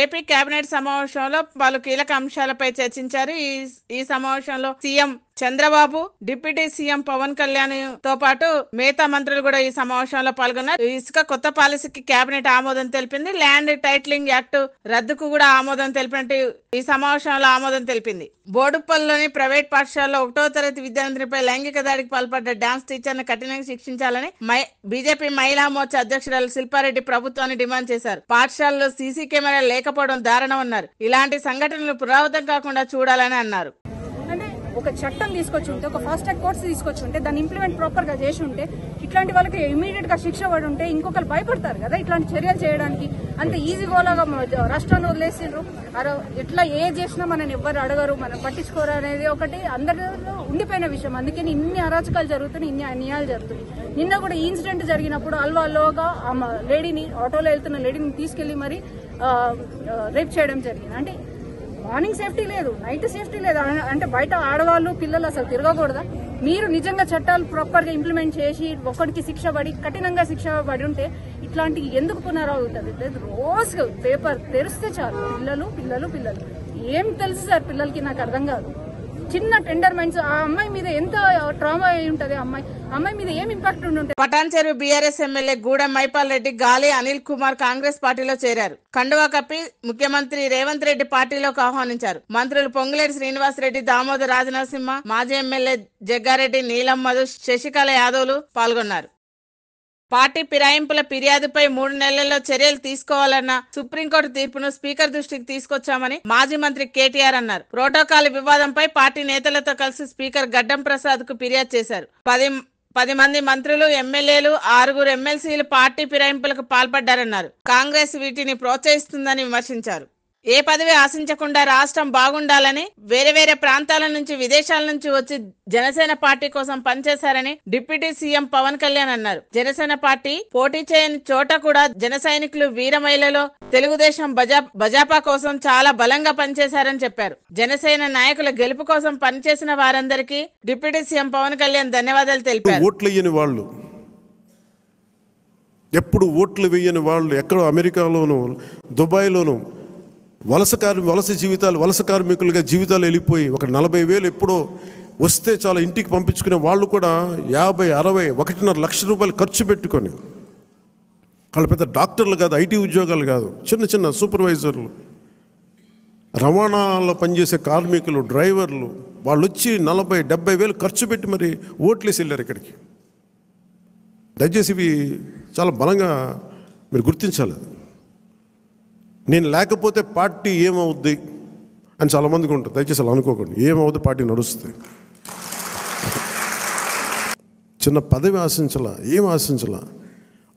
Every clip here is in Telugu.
ఏపీ కేబినెట్ సమావేశంలో పలు కీలక అంశాలపై చర్చించారు. ఈ సమావేశంలో CM Chandrababu, deputy CM Pawan Kalyan తో పాటు మిగతా మంత్రులు కూడా ఈ సమావేశంలో పాల్గొన్నారు. ఇసుక కొత్త పాలసీకి కేబినెట్ ఆమోదం తెలిపింది. ల్యాండ్ టైటిలింగ్ యాక్ట్ రద్దుకు కూడా ఆమోదం తెలిపినట్టు ఈ సమావేశంలో ఆమోదం తెలిపింది. బోడుప్పల్లోని ప్రైవేట్ పాఠశాలలో 1వ తరగతి విద్యార్థినిపై లైంగిక దాడికి పాల్పడ్డ డాన్స్ టీచర్ ను కఠినంగా శిక్షించాలని బీజేపీ మహిళా మోర్చా అధ్యక్షురాలు శిల్పారెడ్డి ప్రభుత్వాన్ని డిమాండ్ చేశారు. పాఠశాలలో సీసీ కెమెరా లేకపోవడం దారుణం అన్నారు. ఇలాంటి సంఘటనలు పునరావృతం కాకుండా చూడాలని అన్నారు. ఒక చట్టం తీసుకొచ్చి ఉంటే, ఒక ఫాస్ట్ ట్రాక్ కోర్స్ తీసుకొచ్చి ఉంటే, దాన్ని ఇంప్లిమెంట్ ప్రాపర్ గా చేసి ఉంటే, ఇట్లాంటి వాళ్ళకి ఇమీడియట్ గా శిక్ష పడి ఉంటే ఇంకొకరు భయపడతారు కదా ఇట్లాంటి చర్యలు చేయడానికి. అంత ఈజీ గోలాగా రాష్ట్రాన్ని వదిలేసిండ్రు. ఎట్లా ఏ చేసినా మనని ఎవ్వరు అడగరు, మనం పట్టించుకోరు అనేది ఒకటి అందరిలో ఉండిపోయిన విషయం. అందుకని ఇన్ని అరాచకాలు జరుగుతున్నాయి, ఇన్ని అన్యాయాలు జరుగుతున్నాయి. నిన్న కూడా ఈ ఇన్సిడెంట్ జరిగినప్పుడు అల్వాలోగా లేడీని, ఆటోలో వెళ్తున్న లేడీని తీసుకెళ్లి మరి రేప్ చేయడం జరిగింది. అంటే మార్నింగ్ సేఫ్టీ లేదు, నైట్ సేఫ్టీ లేదు. అంటే బయట ఆడవాళ్ళు పిల్లలు అసలు తిరగకూడదా? మీరు నిజంగా చట్టాలు ప్రాపర్ గా ఇంప్లిమెంట్ చేసి ఒకరికి శిక్ష పడి కఠినంగా శిక్ష పడి ఉంటే ఇట్లాంటి ఎందుకు పునరావృతుంది? రోజు పేపర్ తెరిస్తే చాలు పిల్లలు పిల్లలు పిల్లలు. ఏం తెలుసు సార్ పిల్లలకి? నాకు అర్థం కాదు. చిన్న టెండర్ మైండ్స్. ఆ అమ్మాయి మీద ఎంత ట్రామా అయి ఉంటది, అమ్మాయి మీద ఏం ఇంపాక్ట్ ఉంటే. పటాన్చెరు బీఆర్ఎస్ ఎమ్మెల్యే గూడెం మైపాల్ రెడ్డి, గాలి అనిల్ కుమార్ కాంగ్రెస్ పార్టీలో చేరారు. కండువా కప్పి ముఖ్యమంత్రి రేవంత్ రెడ్డి పార్టీలోకి ఆహ్వానించారు. మంత్రులు పొంగులేటి శ్రీనివాస్ రెడ్డి, దామోదర్ రాజనరసింహ, మాజీ ఎమ్మెల్యే జగ్గారెడ్డి, నీలం మధు, శశికళ యాదవ్లు పాల్గొన్నారు. పార్టీ ఫిరాయింపుల ఫిర్యాదుపై 3 నెలల్లో చర్యలు తీసుకోవాలన్న సుప్రీంకోర్టు తీర్పును స్పీకర్ దృష్టికి తీసుకొచ్చామని మాజీ మంత్రి కేటీఆర్ అన్నారు. ప్రోటోకాల్ వివాదంపై పార్టీ నేతలతో కలిసి స్పీకర్ గడ్డం ప్రసాద్ కు ఫిర్యాదు చేశారు. 10 మంది మంత్రులు, ఎమ్మెల్యేలు, 6 ఎమ్మెల్సీలు పార్టీ ఫిరాయింపులకు పాల్పడ్డారన్నారు. కాంగ్రెస్ వీటిని ప్రోత్సహిస్తుందని విమర్శించారు. ఏ పదవి ఆశించకుండా రాష్ట్రం బాగుండాలని వేరే ప్రాంతాల నుంచి, విదేశాల నుంచి వచ్చి జనసేన పార్టీ కోసం పనిచేశారని డిప్యూటీ సీఎం పవన్ కళ్యాణ్ అన్నారు. జనసేన పార్టీ పోటీ చేయని చోట కూడా జన సైనికులు, వీర మహిళలు తెలుగుదేశం బజాపా కోసం చాలా బలంగా పనిచేశారని చెప్పారు. జనసేన నాయకుల గెలుపు కోసం పనిచేసిన వారందరికీ డిప్యూటీ సీఎం పవన్ కళ్యాణ్ ధన్యవాదాలు తెలిపారు. ఎప్పుడు ఓట్లు వేయని వాళ్ళు ఎక్కడో అమెరికాలోను, దుబాయ్లోను వలస కార్మికులుగా జీవితాలు వెళ్ళిపోయి ఒక 40,000 ఎప్పుడో వస్తే చాలా ఇంటికి పంపించుకునే వాళ్ళు కూడా 50, 60, 1.5 లక్ష రూపాయలు ఖర్చు పెట్టుకొని, వాళ్ళు పెద్ద డాక్టర్లు కాదు, ఐటీ ఉద్యోగాలు కాదు, చిన్న సూపర్వైజర్లు, రవాణాలో పనిచేసే కార్మికులు, డ్రైవర్లు, వాళ్ళు వచ్చి 40, 70 వేలు ఖర్చు పెట్టి మరి ఓట్లేసి వెళ్ళారు ఇక్కడికి. దయచేసి ఇవి చాలా బలంగా మీరు గుర్తించాలి. నేను లేకపోతే పార్టీ ఏమవుద్ది అని చాలామందికి ఉంటుంది. దయచేసి అలా అనుకోకండి. ఏమవుద్ది, పార్టీ నడుస్తుంది. చిన్న పదవి ఆశించాలా, ఏం ఆశించాలా,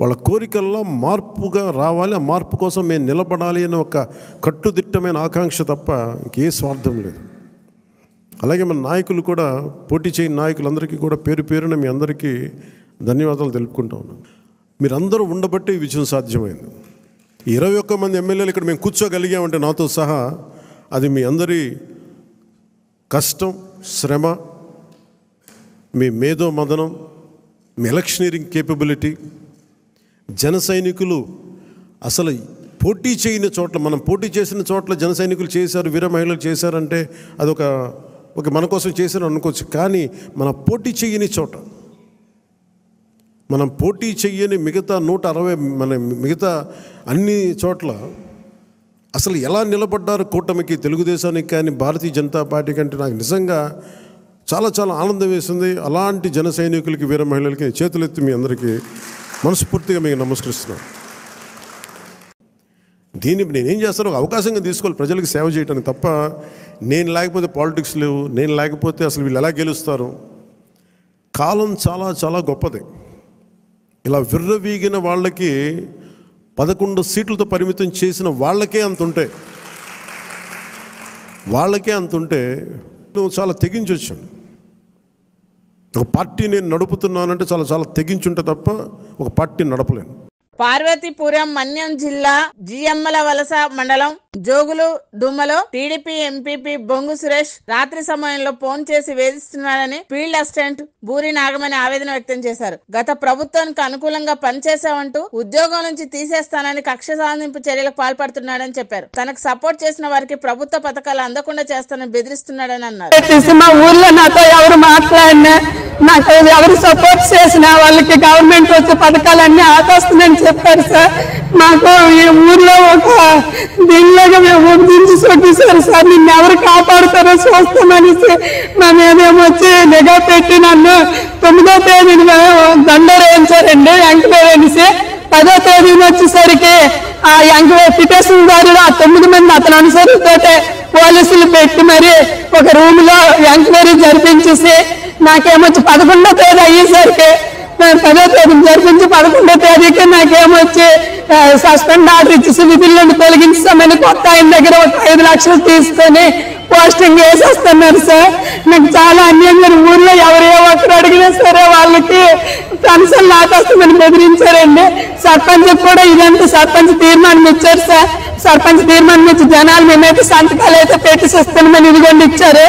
వాళ్ళ కోరికల్లో మార్పుగా రావాలి, ఆ మార్పు కోసం మేము నిలబడాలి అని ఒక కట్టుదిట్టమైన ఆకాంక్ష తప్ప ఇంకే స్వార్థం లేదు. అలాగే మన నాయకులు కూడా, పోటీ చేయని నాయకులందరికీ కూడా పేరు పేరున మీ అందరికీ ధన్యవాదాలు తెలుపుకుంటా ఉన్నాను. మీరందరూ ఉండబట్టి విజయం సాధ్యమైంది. 21 మంది ఎమ్మెల్యేలు ఇక్కడ మేము కూర్చోగలిగామంటే నాతో సహా అది మీ అందరి కష్టం, శ్రమ, మీ మేధో మదనం, మీ ఎలక్షనీరింగ్ కేపబిలిటీ. జన సైనికులు అసలు పోటీ చేయని చోట్ల, మనం పోటీ చేసిన చోట్ల జన సైనికులు చేశారు, వీర మహిళలు చేశారంటే అదొక మన కోసం చేశారు అనుకోవచ్చు. కానీ మన పోటీ చేయని చోట, మనం పోటీ చెయ్యని మిగతా 160 మిగతా అన్ని చోట్ల అసలు ఎలా నిలబడ్డారు కూటమికి, తెలుగుదేశానికి కానీ భారతీయ జనతా పార్టీ కంటే నాకు నిజంగా చాలా చాలా ఆనందం వేసింది. అలాంటి జన సైనికులకి, వీర మహిళలకి చేతులెత్తి మీ అందరికీ మనస్ఫూర్తిగా మీకు నమస్కరిస్తున్నాను. దీన్ని నేనేం చేస్తాను, ఒక అవకాశంగా తీసుకోవాలి ప్రజలకు సేవ చేయడానికి తప్ప నేను లేకపోతే పాలిటిక్స్ లేవు, నేను లేకపోతే అసలు వీళ్ళు ఎలా గెలుస్తారు. కాలం చాలా చాలా గొప్పది. ఇలా విర్రవీగిన వాళ్ళకి 11 సీట్లతో పరిమితం చేసిన వాళ్ళకే అంతుంటే నువ్వు చాలా తెగించొచ్చాను. ఒక పార్టీ నేను నడుపుతున్నానంటే చాలా చాలా తెగించుంటే తప్ప ఒక పార్టీ నడపలేను. పార్వతీపురం మన్యం జిల్లా జియమ్మల వలస మండలం జోగులు దుమ్మలో టీడీపీ ఎంపీపీ బొంగు సురేష్ రాత్రి సమయంలో ఫోన్ చేసి వేధిస్తున్నాడని ఫీల్డ్ అసిస్టెంట్ బూరి నాగమణి ఆవేదన వ్యక్తం చేశారు. గత ప్రభుత్వానికి అనుకూలంగా పనిచేశామంటూ ఉద్యోగం నుంచి తీసేస్తానని కక్ష సాధింపు చర్యలకు పాల్పడుతున్నాడని చెప్పారు. తనకు సపోర్ట్ చేసిన వారికి ప్రభుత్వ పథకాలు అందకుండా చేస్తానని బెదిరిస్తున్నాడని అన్నారు. మా ఊర్లో నాతో ఎవరు మాట్లాడినా, నాకు ఎవరు సపోర్ట్ చేసినా వాళ్ళకి గవర్నమెంట్ వచ్చే పథకాలన్నీ ఆపేస్తుందని చెప్పారు సార్. మాకు ఈ ఊర్లో ఒక దీనిలాగా మేము దించి సొట్టేశారు సార్. నిన్ను ఎవరు కాపాడుతారో చూస్తామనేసి మా మీదేమొచ్చి నిఘా పెట్టి నన్ను 9వ తేదీని దండోరు వేయించారండి ఎంక్వైరీ అనేసి. 10వ తేదీని వచ్చేసరికి ఆ ఎంక్వైరీ పిటిషన్ దారులు ఆ 9 మంది అతను అనుసరితోటే పోలీసులు పెట్టి మరి ఒక రూమ్ లో ఎంక్వైరీ జరిపించేసి నాకేమొచ్చి 11వ తేదీ అయ్యేసరికి 10వ తేదీని జరిపించి 11వ తేదీకి నాకేమొచ్చి సస్పెండ్ ఆర్డర్ ఇచ్చేసి విధులను తొలగించామని కొత్త ఆయన దగ్గర ఒక 5 లక్షలు తీసుకొని పోస్టింగ్ వేసేస్తున్నారు సార్. నాకు చాలా అన్యంగా ఊర్లో ఎవరే ఒక్కరు అడిగినా సరే వాళ్ళకి పెన్షన్ లాగేస్తామని బెదిరించారండి. సర్పంచ్ కూడా ఇదంతా సర్పంచ్ తీర్మానం ఇచ్చారు సార్. సర్పంచ్ తీర్మానం ఇచ్చి జనాలు మేమైతే సంతకాలు అయితే పెట్టిస్తామని ఇదిగోండి ఇచ్చారు.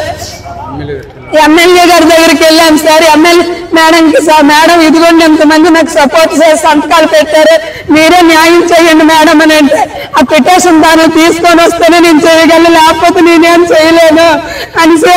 ఎమ్మెల్యే గారి దగ్గరికి వెళ్ళాను సార్. ఎమ్మెల్యే మేడంకి సార్, మేడం ఇదిగోండి ఎంతమంది నాకు సపోర్ట్ చేసి సంతకాలు పెట్టారు, మీరే న్యాయం చేయండి మేడం అని అంటే ఆ పిటిషన్ దాన్ని తీసుకొని వస్తేనే నేను చేయగలను, లేకపోతే నేనేం చేయలేను అనేసి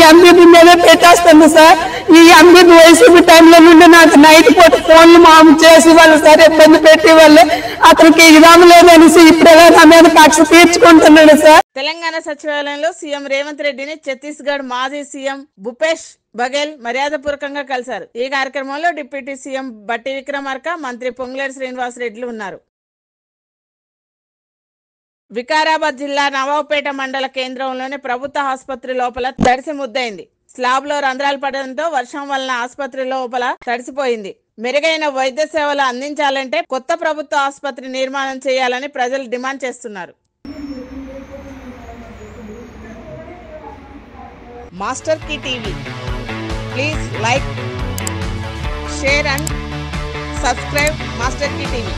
ఎంపీ మీదే పెట్టేస్తుంది సార్. ఈ ఎంపీ వైసీపీ టైంలో నుండి నాకు నైట్ పూట ఫోన్లు మాము చేసి వాళ్ళు సార్ ఇబ్బంది పెట్టి వాళ్ళు అతనికి ఇదాము లేదనేసి ఇప్పుడు నా మీద కక్ష తీర్చుకుంటున్నాడు సార్. తెలంగాణ సచివాలయంలో సీఎం రేవంత్ రెడ్డిని ఛత్తీస్గఢ్ మాజీ సీఎం భూపేష్ బఘేల్ మర్యాదపూర్వకంగా కలిశారు. ఈ కార్యక్రమంలో డిప్యూటీ సీఎం బట్టి విక్రమార్క, మంత్రి పొంగులేటి శ్రీనివాస్ రెడ్డిలు ఉన్నారు. వికారాబాద్ జిల్లా నవాబుపేట మండల కేంద్రంలోని ప్రభుత్వ ఆసుపత్రి లోపల తడిసి ముద్దయింది. స్లాబ్ లో రంధ్రాలు పడడంతో వర్షం వలన ఆసుపత్రి లోపల తడిసిపోయింది. మెరుగైన వైద్య సేవలు అందించాలంటే కొత్త ప్రభుత్వ ఆసుపత్రి నిర్మాణం చేయాలని ప్రజలు డిమాండ్ చేస్తున్నారు. Master Key TV, please like, share and subscribe Master Key TV.